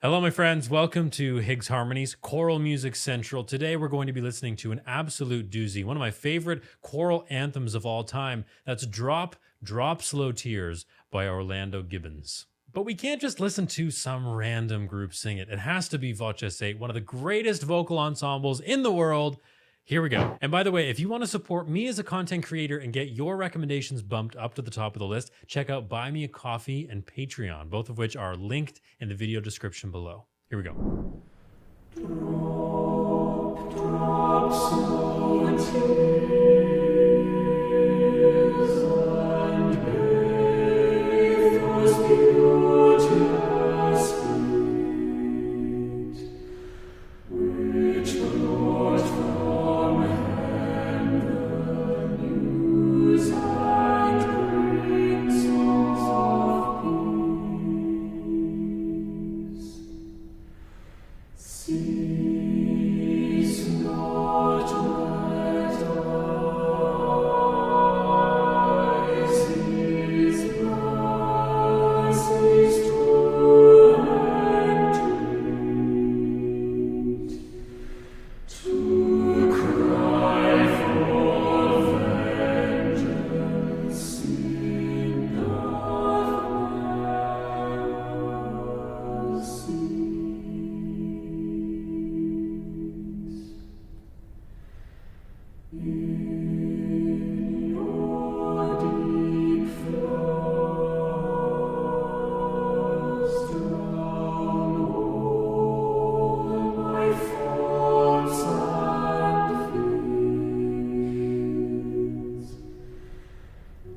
Hello, my friends. Welcome to Higgs Harmonies, Choral Music Central. Today, we're going to be listening to an absolute doozy, one of my favorite choral anthems of all time. That's Drop, Drop Slow Tears by Orlando Gibbons. But we can't just listen to some random group sing it. It has to be Voces8, one of the greatest vocal ensembles in the world. Here we go. And by the way, if you want to support me as a content creator and get your recommendations bumped up to the top of the list, check out Buy Me a Coffee and Patreon, both of which are linked in the video description below. Here we go. Drop, drop, slow tears, and bathe those beauteous feet, which brought from heaven the news and brings of peace. Cease not, let rise His mercies true and great, to cry for vengeance in mercies. In your deep floods, drown all my faults and fears,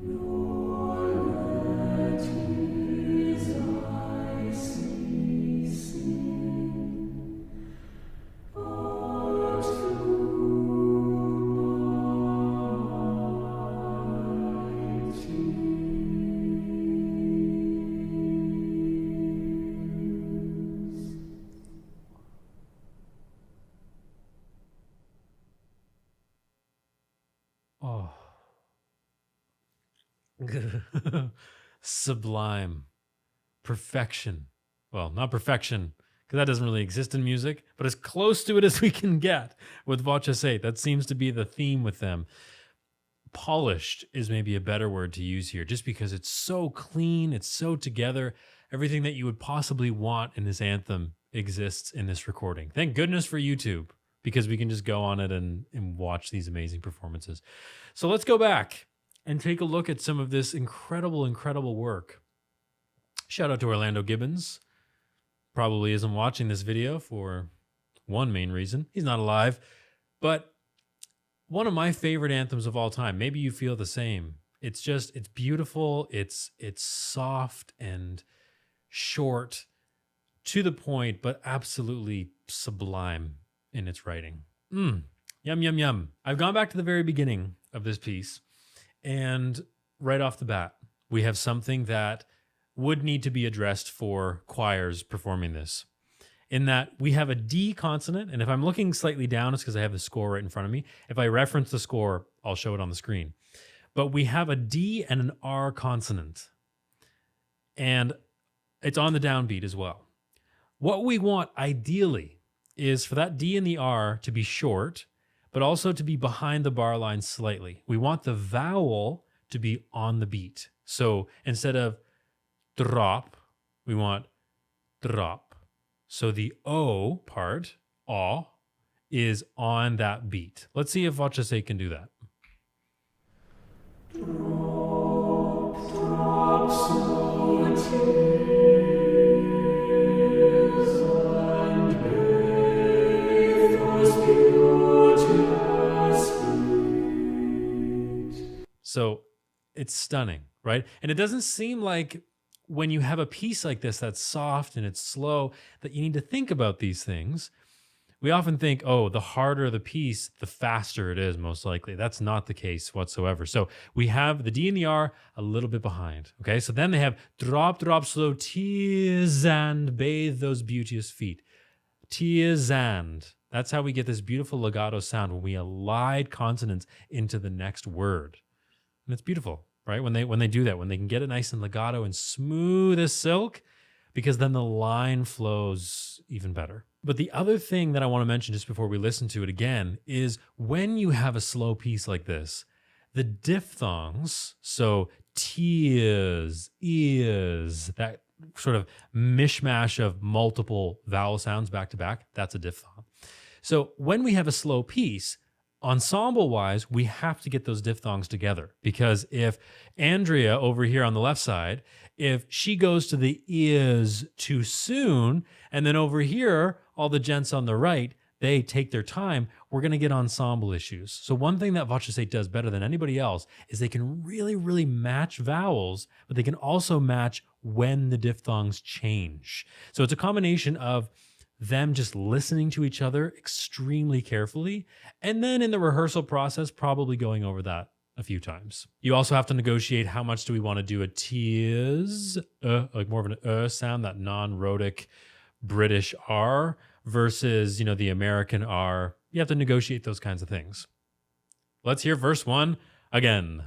nor let His eyes see sin, but through Oh. Sublime. Perfection. Well, not perfection, because that doesn't really exist in music, but as close to it as we can get with Voces8. That seems to be the theme with them. Polished is maybe a better word to use here, just because it's so clean, it's so together. Everything that you would possibly want in this anthem exists in this recording. Thank goodness for YouTube, because we can just go on it and watch these amazing performances. So let's go back and take a look at some of this incredible, incredible work. Shout out to Orlando Gibbons. Probably isn't watching this video for one main reason. He's not alive. But one of my favorite anthems of all time. Maybe you feel the same. It's beautiful. It's soft and short, to the point, but absolutely sublime in its writing. Yum, yum, yum. I've gone back to the very beginning of this piece, and right off the bat, we have something that would need to be addressed for choirs performing this. In that we have a D consonant, and if I'm looking slightly down, it's because I have the score right in front of me. If I reference the score, I'll show it on the screen. But we have a D and an R consonant, and it's on the downbeat as well. What we want ideally is for that D and the R to be short, but also to be behind the bar line slightly. We want the vowel to be on the beat. So instead of drop, we want drop. So the O part, aw, is on that beat. Let's see if Voces8 can do that. drop, drop, slow tears, and bathe those beauteous feet. So it's stunning, right? And it doesn't seem like when you have a piece like this that's soft and it's slow that you need to think about these things. We often think, oh, the harder the piece, the faster it is, most likely. That's not the case whatsoever. So we have the D and the R a little bit behind. Okay, so then they have drop, drop, slow, tears and bathe those beauteous feet. Tears and. That's how we get this beautiful legato sound when we elide consonants into the next word. And it's beautiful, right? When they do that, when they can get it nice and legato and smooth as silk, because then the line flows even better. But the other thing that I want to mention just before we listen to it again is when you have a slow piece like this, the diphthongs, so tears, ears, that sort of mishmash of multiple vowel sounds back to back, that's a diphthong. So when we have a slow piece, ensemble-wise, we have to get those diphthongs together, because if Andrea over here on the left side, if she goes to the ears too soon, and then over here, all the gents on the right, they take their time, we're going to get ensemble issues. So one thing that Voces8 does better than anybody else is they can really, really match vowels, but they can also match when the diphthongs change. So it's a combination of them just listening to each other extremely carefully, and then in the rehearsal process, probably going over that a few times. You also have to negotiate how much do we want to do a tears, like more of an sound, that non-rhotic British R, versus, the American R. You have to negotiate those kinds of things. Let's hear verse 1 again.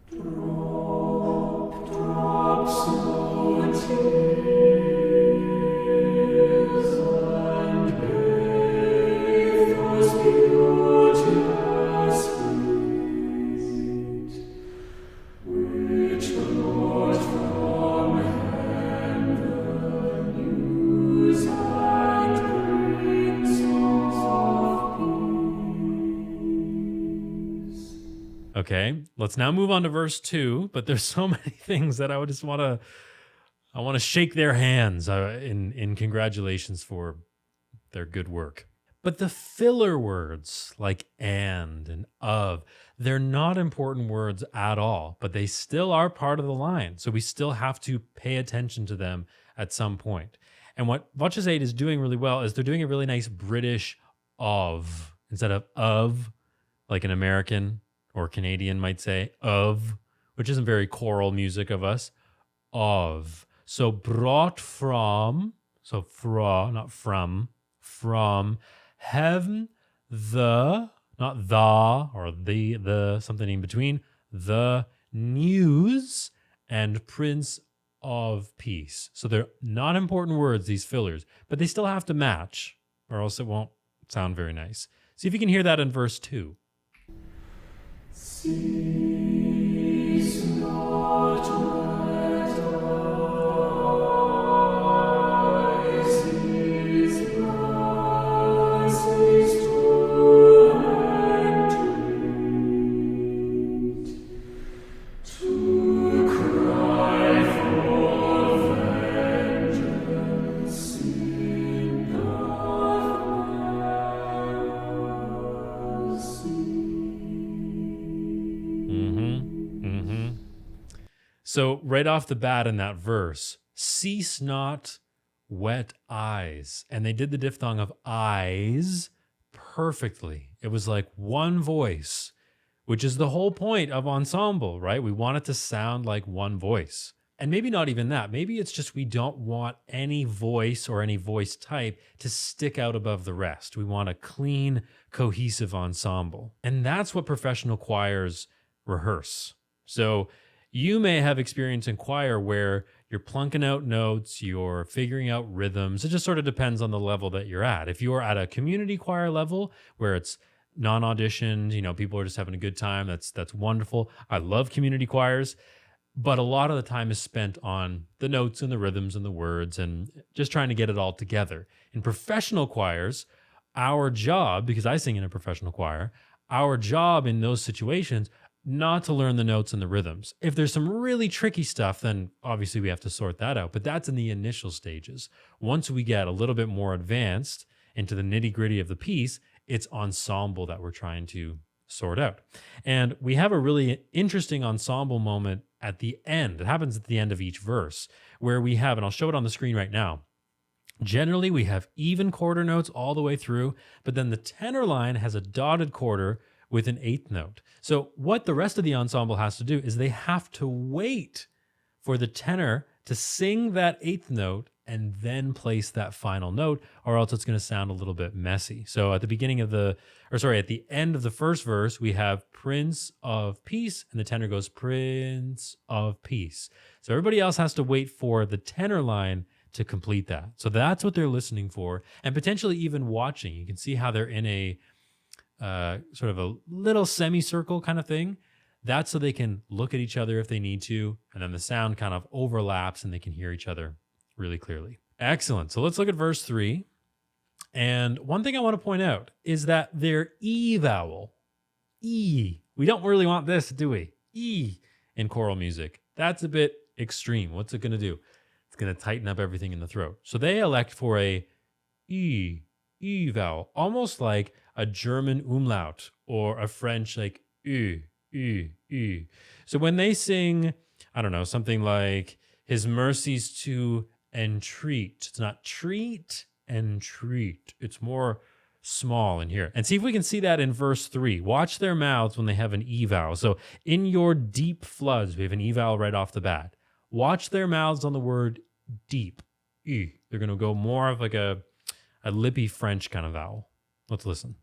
Drop, drop, slow tears, and bathe those beauteous feet, which the Lord from heaven news and brings of peace. Okay, let's now move on to verse 2, but there's so many things that I just want to shake their hands in congratulations for their good work. But the filler words like and of, they're not important words at all, but they still are part of the line. So we still have to pay attention to them at some point. And what Voces8 is doing really well is they're doing a really nice British of instead of, like an American or Canadian might say, of, which isn't very choral music of us, of. So brought from, so not from heaven, the, not the, or the, something in between, the news and Prince of Peace. So they're not important words, these fillers, but they still have to match, or else it won't sound very nice. See if you can hear that in verse 2. Cease not let eyes these mercies to entreat, to cry for vengeance in mercy. So right off the bat in that verse, cease not wet eyes. And they did the diphthong of eyes perfectly. It was like one voice, which is the whole point of ensemble, right? We want it to sound like one voice. And maybe not even that. Maybe it's just we don't want any voice or any voice type to stick out above the rest. We want a clean, cohesive ensemble. And that's what professional choirs rehearse. So you may have experience in choir where you're plunking out notes, you're figuring out rhythms. It just sort of depends on the level that you're at. If you're at a community choir level where it's non-auditioned, people are just having a good time, that's wonderful. I love community choirs, but a lot of the time is spent on the notes and the rhythms and the words and just trying to get it all together. In professional choirs, our job, because I sing in a professional choir, our job in those situations, not to learn the notes and the rhythms. If there's some really tricky stuff, then obviously we have to sort that out, but that's in the initial stages. Once we get a little bit more advanced into the nitty-gritty of the piece, it's ensemble that we're trying to sort out. And we have a really interesting ensemble moment at the end. It happens at the end of each verse where we have, and I'll show it on the screen right now. Generally, we have even quarter notes all the way through, but then the tenor line has a dotted quarter with an eighth note. So what the rest of the ensemble has to do is they have to wait for the tenor to sing that eighth note and then place that final note, or else it's going to sound a little bit messy. So at the end of the first verse, we have Prince of Peace, and the tenor goes Prince of Peace. So everybody else has to wait for the tenor line to complete that. So that's what they're listening for, and potentially even watching. You can see how they're in a sort of a little semicircle kind of thing. That's so they can look at each other if they need to, and then the sound kind of overlaps and they can hear each other really clearly. Excellent. So let's look at verse 3. And one thing I want to point out is that their E vowel, E, we don't really want this, do we? E in choral music. That's a bit extreme. What's it going to do? It's going to tighten up everything in the throat. So they elect for a E vowel, almost like a German umlaut or a French like U. So when they sing, I don't know, something like his mercies to entreat, it's not treat and treat. It's more small in here. And see if we can see that in verse 3. Watch their mouths when they have an E vowel. So in your deep floods, we have an E vowel right off the bat. Watch their mouths on the word deep. E. They're going to go more of like a lippy French kind of vowel. Let's listen.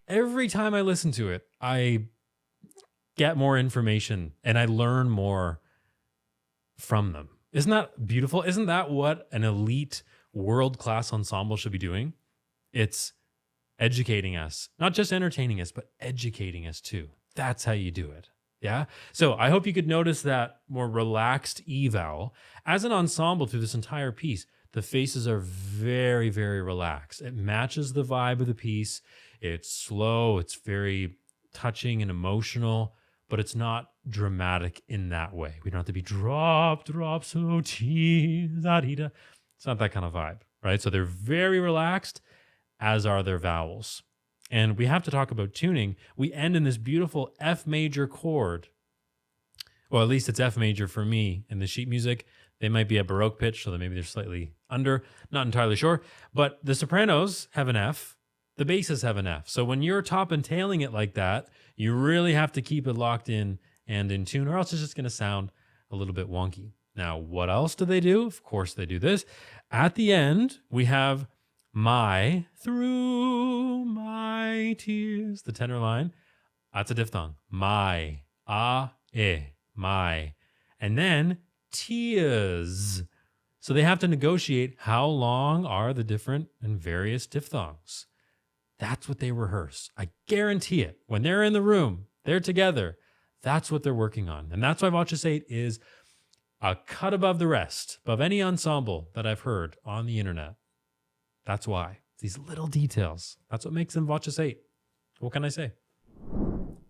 Every time I listen to it, I get more information and I learn more from them. Isn't that beautiful? Isn't that what an elite world-class ensemble should be doing? It's educating us, not just entertaining us, but educating us too. That's how you do it. Yeah. So I hope you could notice that more relaxed E vowel. As an ensemble through this entire piece, the faces are very, very relaxed. It matches the vibe of the piece. It's slow. It's very touching and emotional, but it's not dramatic in that way. We don't have to be drop, so tears, da-dee-da. It's not that kind of vibe, right? So they're very relaxed, as are their vowels. And we have to talk about tuning. We end in this beautiful F major chord. Well, at least it's F major for me in the sheet music. They might be a Baroque pitch, so that maybe they're slightly under. Not entirely sure. But the sopranos have an F. The basses have an F. So when you're top and tailing it like that, you really have to keep it locked in and in tune, or else it's just going to sound a little bit wonky. Now, what else do they do? Of course, they do this. At the end, we have my, through my tears, the tenor line. That's a diphthong. My, my. And then tears. So they have to negotiate how long are the different and various diphthongs. That's what they rehearse. I guarantee it. When they're in the room, they're together. That's what they're working on. And that's why Voces 8 is a cut above the rest, above any ensemble that I've heard on the internet. That's why. These little details. That's what makes them Voces 8. What can I say?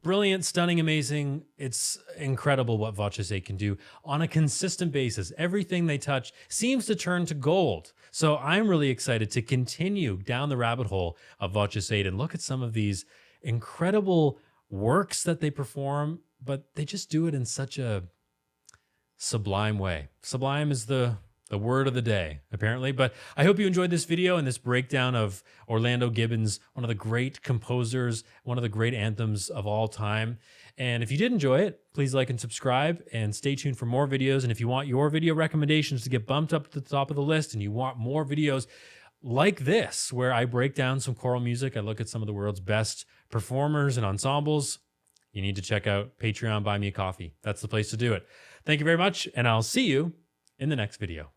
Brilliant, stunning, amazing. It's incredible what Voces 8 can do on a consistent basis. Everything they touch seems to turn to gold. So I'm really excited to continue down the rabbit hole of Voces 8 and look at some of these incredible works that they perform, but they just do it in such a sublime way. Sublime is the word of the day, apparently. But I hope you enjoyed this video and this breakdown of Orlando Gibbons, one of the great composers, one of the great anthems of all time. And if you did enjoy it, please like and subscribe and stay tuned for more videos. And if you want your video recommendations to get bumped up to the top of the list and you want more videos like this, where I break down some choral music, I look at some of the world's best performers and ensembles, you need to check out Patreon, Buy Me a Coffee. That's the place to do it. Thank you very much, and I'll see you in the next video.